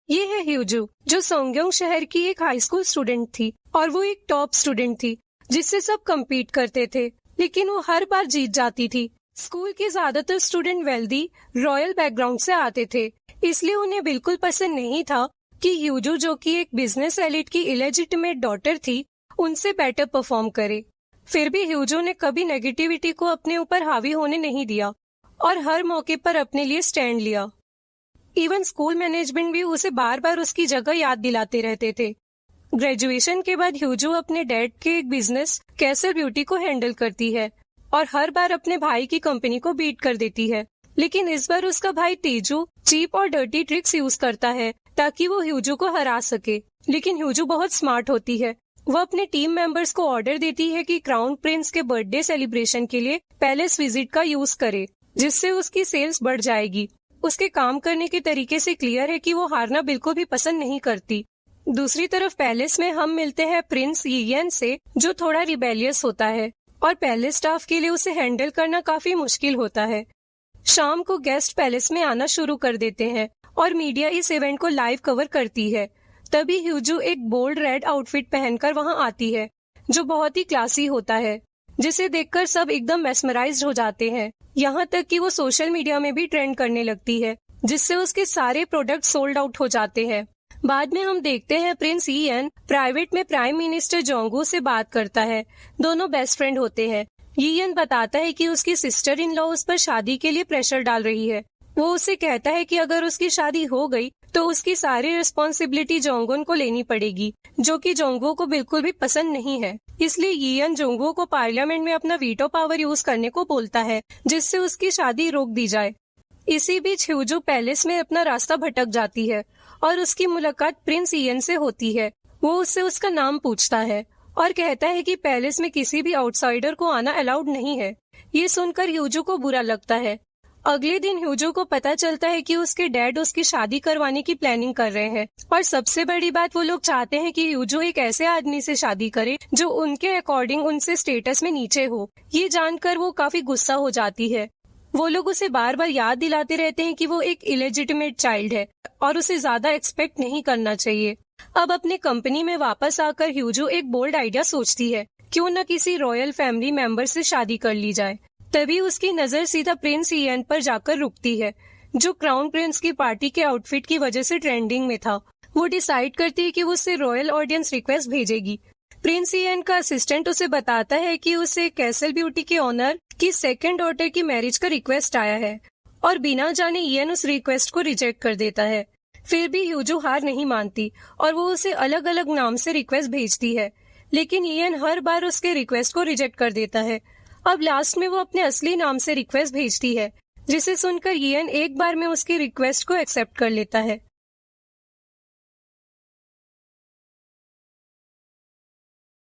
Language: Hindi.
ये है ह्यूजू, जो सोंगयोंग शहर की एक हाई स्कूल स्टूडेंट थी और वो एक टॉप स्टूडेंट थी जिससे सब कम्पीट करते थे, लेकिन वो हर बार जीत जाती थी। स्कूल के ज्यादातर स्टूडेंट वेल्दी रॉयल बैकग्राउंड से आते थे, इसलिए उन्हें बिल्कुल पसंद नहीं था कि ह्यूजू, जो कि एक बिजनेस एलिट की इलेजिटिमेट डॉटर थी, उनसे बेटर परफॉर्म करे। फिर भी ह्यूजू ने कभी नेगेटिविटी को अपने ऊपर हावी होने नहीं दिया और हर मौके पर अपने लिए स्टैंड लिया। इवन स्कूल मैनेजमेंट भी उसे बार बार उसकी जगह याद दिलाते रहते थे। ग्रेजुएशन के बाद ह्यूजू अपने डैड के एक बिजनेस कैसल ब्यूटी को हैंडल करती है और हर बार अपने भाई की कंपनी को बीट कर देती है, लेकिन इस बार उसका भाई तेजू चीप और डर्टी ट्रिक्स यूज करता है ताकि वो ह्यूजू को हरा सके। लेकिन ह्यूजू बहुत स्मार्ट होती है। वो अपने टीम मेंबर्स को ऑर्डर देती है कि क्राउन प्रिंस के बर्थडे सेलिब्रेशन के लिए पैलेस विजिट का यूज करे, जिससे उसकी सेल्स बढ़ जाएगी। उसके काम करने के तरीके से क्लियर है कि वो हारना बिल्कुल भी पसंद नहीं करती। दूसरी तरफ पैलेस में हम मिलते हैं प्रिंस यियन से, जो थोड़ा रिबेलियस होता है और पैलेस स्टाफ के लिए उसे हैंडल करना काफी मुश्किल होता है। शाम को गेस्ट पैलेस में आना शुरू कर देते हैं और मीडिया इस इवेंट को लाइव कवर करती है। तभी ह्यूजू एक बोल्ड रेड आउटफिट पहनकर वहां आती है, जो बहुत ही क्लासी होता है, जिसे देखकर सब एकदम मेस्मराइज्ड हो जाते हैं। यहाँ तक कि वो सोशल मीडिया में भी ट्रेंड करने लगती है, जिससे उसके सारे प्रोडक्ट सोल्ड आउट हो जाते हैं। बाद में हम देखते हैं प्रिंस यियन प्राइवेट में प्राइम मिनिस्टर जोंगू से बात करता है। दोनों बेस्ट फ्रेंड होते हैं। यियन बताता है कि उसकी सिस्टर इन लॉ उस पर शादी के लिए प्रेशर डाल रही है। वो उसे कहता है कि अगर उसकी शादी हो गई तो उसकी सारी रिस्पॉन्सिबिलिटी जोंगुन को लेनी पड़ेगी, जो कि जोंगू को बिल्कुल भी पसंद नहीं है। इसलिए यियन जोंगू को पार्लियामेंट में अपना वीटो पावर यूज करने को बोलता है, जिससे उसकी शादी रोक दी जाए। इसी बीच ह्यूजू पैलेस में अपना रास्ता भटक जाती है और उसकी मुलाकात प्रिंस यियन से होती है। वो उससे उसका नाम पूछता है और कहता है कि पैलेस में किसी भी आउटसाइडर को आना अलाउड नहीं है। ये सुनकर ह्यूजू को बुरा लगता है। अगले दिन ह्यूजू को पता चलता है कि उसके डैड उसकी शादी करवाने की प्लानिंग कर रहे हैं, और सबसे बड़ी बात, वो लोग चाहते हैं कि ह्यूजू एक ऐसे आदमी से शादी करे जो उनके अकॉर्डिंग उनसे स्टेटस में नीचे हो। ये जानकर वो काफी गुस्सा हो जाती है। वो लोग उसे बार बार याद दिलाते रहते हैं कि वो एक इलेजिटिमेट चाइल्ड है और उसे ज्यादा एक्सपेक्ट नहीं करना चाहिए। अब अपने कंपनी में वापस आकर ह्यूजू एक बोल्ड आइडिया सोचती है, क्यों न किसी रॉयल फैमिली मेंबर से शादी कर ली जाए। तभी उसकी नजर सीधा प्रिंस यियन पर जाकर रुकती है, जो क्राउन प्रिंस की पार्टी के आउटफिट की वजह से ट्रेंडिंग में था। वो डिसाइड करती है कि वो उससे रॉयल ऑडियंस रिक्वेस्ट भेजेगी। प्रिंस यियन का असिस्टेंट उसे बताता है कि उसे कैसल ब्यूटी के ओनर की सेकंड डॉटर की मैरिज का रिक्वेस्ट आया है, और बिना जाने यियन उस रिक्वेस्ट को रिजेक्ट कर देता है। फिर भी ह्यूजू हार नहीं मानती और वो उसे अलग अलग नाम से रिक्वेस्ट भेजती है, लेकिन यियन हर बार उसके रिक्वेस्ट को रिजेक्ट कर देता है। अब लास्ट में वो अपने असली नाम से रिक्वेस्ट भेजती है, जिसे सुनकर यियन एक बार में उसकी रिक्वेस्ट को एक्सेप्ट कर लेता है।